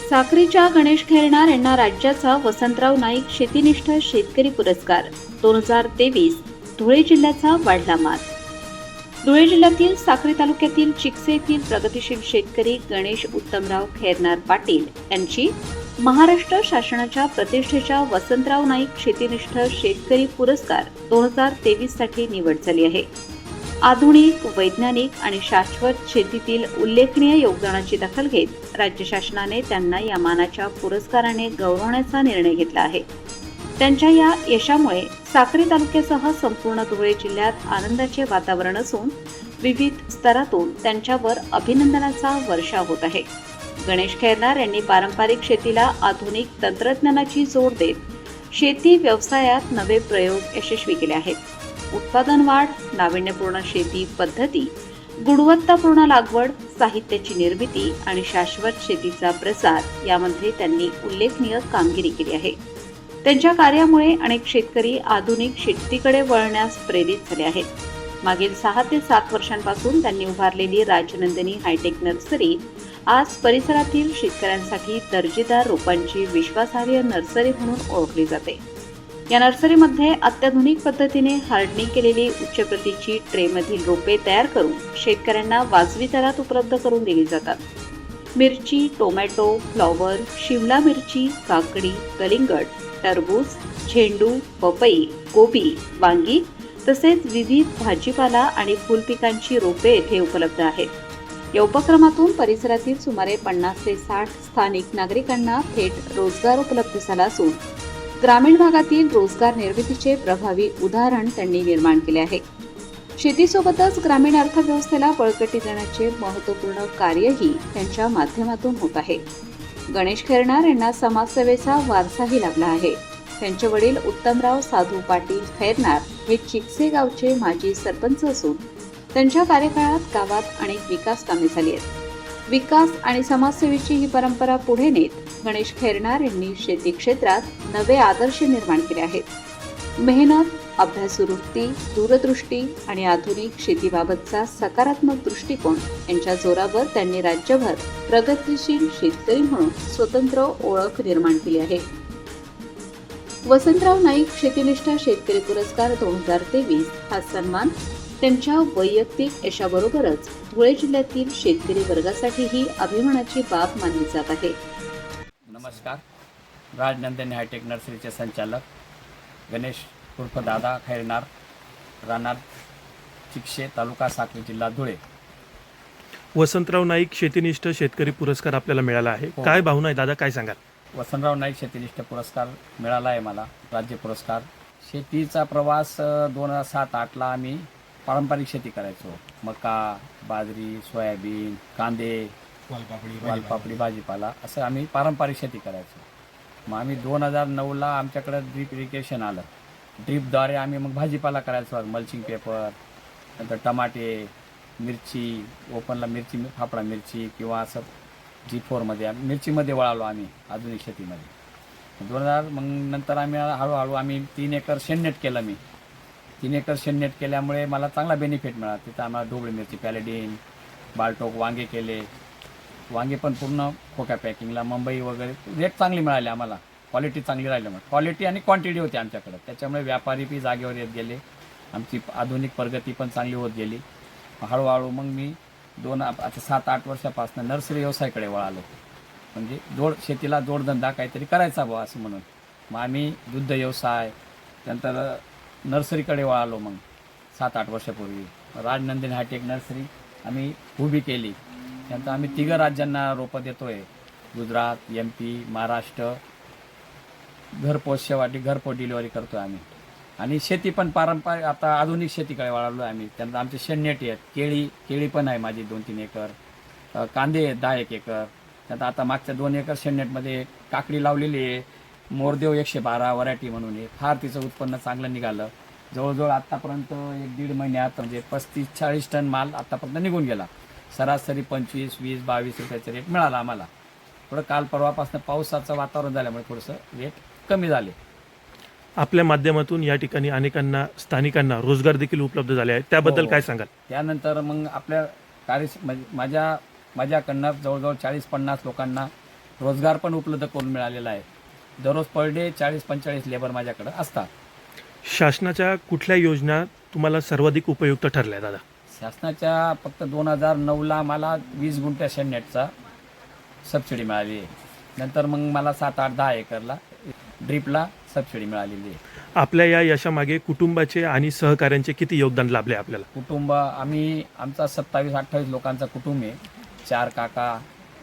साक्रीच्या गणेश खैरनार यांना राज्याचा वसंतराव नाईक शेतीनिष्ठ शेतकरी पुरस्कार 2023 धुळे जिल्ह्याचा वाढला मान। धुळे जिल्ह्यातील साक्री तालुक्यातील चिकसे येथील प्रगतिशील शेतकरी गणेश उत्तमराव खैरनार पाटील यांची महाराष्ट्र शासनाच्या प्रतिष्ठेच्या वसंतराव नाईक शेतीनिष्ठ शेतकरी पुरस्कार 2023 साठी निवड झाली आहे। आधुनिक, वैज्ञानिक आणि शाश्वत शेतीतील उल्लेखनीय योगदानाची दखल घेत राज्य शासनाने त्यांना या मानाच्या पुरस्काराने गौरवण्याचा निर्णय घेतला आहे। त्यांच्या या यशामुळे साक्री तालुक्यासह संपूर्ण धुळे जिल्ह्यात आनंदाचे वातावरण असून विविध स्तरातून त्यांच्यावर अभिनंदनाचा वर्षाव होत आहे। गणेश खैरनार यांनी पारंपरिक शेतीला आधुनिक तंत्रज्ञानाची जोड देत शेती व्यवसायात नवे प्रयोग यशस्वी केले आहेत। उत्पादन वाढ, नाविन्यपूर्ण शेती पद्धती, गुणवत्तापूर्ण लागवड, साहित्याची निर्मिती आणि शाश्वत शेतीचा प्रसार यामध्ये त्यांनी उल्लेखनीय कामगिरी केली आहे। त्यांच्या कार्यामुळे अनेक शेतकरी आधुनिक शेतीकडे वळण्यास प्रेरित झाले आहेत। मागील 6 ते 7 वर्षांपासून त्यांनी उभारलेली राजनंदिनी हायटेक नर्सरी आज परिसरातील शेतकऱ्यांसाठी दर्जेदार रोपांची विश्वासार्ह नर्सरी म्हणून ओळखली जाते। या नर्सरीमध्ये अत्याधुनिक पद्धतीने हार्डनिंग केलेली उच्च प्रतीची ट्रेमधील रोपे तयार करून शेतकऱ्यांना वाजवी दरात उपलब्ध करून दिली जातात। मिरची, टोमॅटो, फ्लॉवर, शिमला मिरची, काकडी, कलिंगड, टरबूज, झेंडू, पपई, गोबी, वांगी तसेच विविध भाजीपाला आणि फुलपिकांची रोपे येथे उपलब्ध आहेत। या उपक्रमातून परिसरातील सुमारे 50 ते 60 स्थानिक नागरिकांना थेट रोजगार उपलब्ध झाला असून ग्रामीण भागातील रोजगार निर्मितीचे प्रभावी उदाहरण त्यांनी निर्माण केले आहे। शेतीसोबतच ग्रामीण अर्थव्यवस्थेला बळकटी देण्याचे महत्त्वपूर्ण कार्यही त्यांच्या माध्यमातून होत आहे। गणेश खैरनार यांना समाजसेवेचा वारसाही लाभला आहे। त्यांचे वडील उत्तमराव साधू पाटील खैरनार हे चिकसे गावचे माजी सरपंच असून त्यांच्या कार्यकाळात गावात अनेक विकास कामे झाली आहेत। विकास आणि समाजसेवेची ही परंपरा पुढे नेत गणेश खैरनार यांनी शेती क्षेत्रात नवे आदर्श निर्माण केले आहेत। मेहनत, अभ्यासू वृत्ती, दूरदृष्टी आणि आधुनिक शेतीबाबतचा सकारात्मक दृष्टिकोन यांच्या जोरावर त्यांनी राज्यभर प्रगतिशील शेतकरी म्हणून स्वतंत्र ओळख निर्माण केली आहे। वसंतराव नाईक शेतीनिष्ठ शेतकरी पुरस्कार 2023 हा सन्मान त्यांच्या वैयक्तिक यशाबरोबरच धुळे जिल्ह्यातील शेतकरी वर्गासाठीही अभिमानाची बाब मानली जात आहे। नमस्कार। राजनंदिनी हायटेक नर्सरीचे संचालक गणेश उर्फ दादा खैरनार, राहणार चिकसे, तालुका साक्री, जिल्हा धुळे। वसंतराव नाईक शेतीनिष्ठ शेतकरी पुरस्कार आपल्याला मिळाला आहे। काय भावना आहे दादा, काय सांगाल? वसंतराव नाईक शेतीनिष्ठ पुरस्कार मिळाला आहे मला, राज्य पुरस्कार। शेतीचा प्रवास 2007-08ला आम्ही पारंपरिक शेती करायचो। मका, बाजरी, सोयाबीन, कांदे, वालपापडी, भाजीपाला असं आम्ही पारंपरिक शेती करायचो। मग आम्ही 2009ला आमच्याकडे ड्रीप इरिगेशन आलं। ड्रीपद्वारे आम्ही मग भाजीपाला करायचो, मल्चिंग पेपर, नंतर टमाटे, मिरची, ओपनला मिरची, फाफडा मिरची किंवा असं G4मध्ये मिरचीमध्ये वळालो आम्ही आधुनिक शेतीमध्ये। 2000 मग नंतर आम्ही हळूहळू आम्ही 3 एकर शेणनेट केलं। मी 3 एकर शेणनेट केल्यामुळे मला चांगला बेनिफिट मिळाला। तिथं आम्हाला ढोबळी मिरची, पॅलेडिन, बालटोक, वांगे केले। वांगे पण पूर्ण खोक्या पॅकिंगला, मुंबई वगैरे रेट चांगली मिळाली आम्हाला, क्वालिटी चांगली राहिली। मग क्वालिटी आणि क्वांटिटी होती आमच्याकडं, त्याच्यामुळे व्यापारी बी जागेवर येत गेले। आमची आधुनिक प्रगती पण चांगली होत गेली। हळूहळू मग मी आता 7-8 वर्षापासून नर्सरी व्यवसायाकडे वळालो। म्हणजे शेतीला जोडधंदा काहीतरी करायचा बुवा असं म्हणून मग आम्ही दुग्ध व्यवसाय, नंतर नर्सरीकडे वळालो। मग 7-8 वर्षापूर्वी राजनंदिनी हायटेक नर्सरी आम्ही उभी केली। त्यानंतर आम्ही 3 राज्यांना रोपं देतोय, गुजरात, MP, महाराष्ट्र। घरपोच सेवा, घरपोच डिलिव्हरी करतोय आम्ही। आणि शेती पण पारंपरिक आता आधुनिक शेतीकडे वळालो आहे आम्ही। त्यानंतर आमचे शेणनेट आहेत, केळी पण आहे माझी 2-3 एकर, कांदे आहेत 10-1 एकर। त्यानंतर आता मागच्या 2 एकर शेणनेटमध्ये काकडी लावलेली आहे, मोरदेव 112 व्हरायटी म्हणून आहे। फार तिचं उत्पन्न चांगलं निघालं। जवळजवळ आत्तापर्यंत 1-1.5 महिन्यात म्हणजे 35-40 टन माल आत्तापर्यंत निघून गेला। सरासरी 25, 20, 22 रुपयाचा रेट मिळाला आम्हाला। थोडं काल परवापासून पावसाचं वातावरण झाल्यामुळे थोडंसं रेट कमी झाले। आपल्या माध्यमातून या ठिकाणी अनेकांना, स्थानिकांना रोजगार देखील उपलब्ध झाले आहेत, त्याबद्दल काय सांगाल? त्यानंतर मग आपल्या माझ्याकडनं जवळजवळ 40-50 लोकांना रोजगार पण उपलब्ध करून मिळालेला आहे. दररोज पर डे 40-45 लेबर माझ्याकडे असतात. शासनाच्या कुठल्या योजना तुम्हाला सर्वाधिक उपयुक्त ठरल्या दादा? शासनाच्या फक्त 2009ला मला 20 गुंठ्या शेणनेटचा सबसिडी मिळाली आहे. नंतर मग मला 7-8-10 एकरला ड्रीपला सबसिडी मिळालेली आहे. आपल्या या यशामागे कुटुंबाचे आणि सहकाऱ्यांचे किती योगदान लाभले आपल्याला? कुटुंब आमचा 27-28 लोकांचा कुटुंब आहे. 4 काका,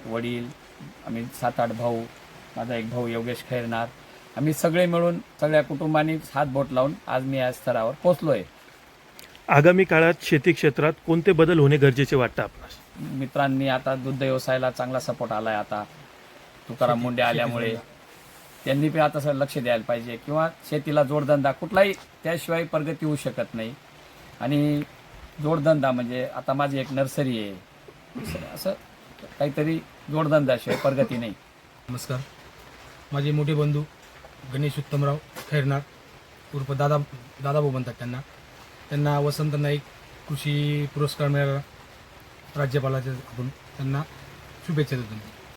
वडील, आम्ही 7-8 भाऊ, माझा एक भाऊ योगेश खैरनार. आम्ही सगळे मिळून सगळ्या कुटुंबांनी हातबोट लावून आज मी या स्तरावर पोहोचलो आहे. आगामी काळात शेती क्षेत्रात कोणते बदल होणे गरजेचे वाटतं आपणास? मित्रांनी आता दुग्ध व्यवसायाला चांगला सपोर्ट आला आहे. आता तुकाराम मुंडे आल्यामुळे त्यांनी पण आता लक्ष द्यायला पाहिजे किंवा शेतीला जोडधंदा कुठलाही त्याशिवाय प्रगती होऊ शकत नाही. आणि जोडधंदा म्हणजे आता माझी एक नर्सरी आहे, असं काहीतरी जोडधंदाशिवाय प्रगती नाही. नमस्कार. माझे मोठे बंधू गणेश उत्तमराव खैरनार उर्फ दादाभाऊ म्हणतात त्यांना वसंत नाईक कृषी पुरस्कार मिळाला राज्यपालाच्या हातून. त्यांना शुभेच्छा देतो.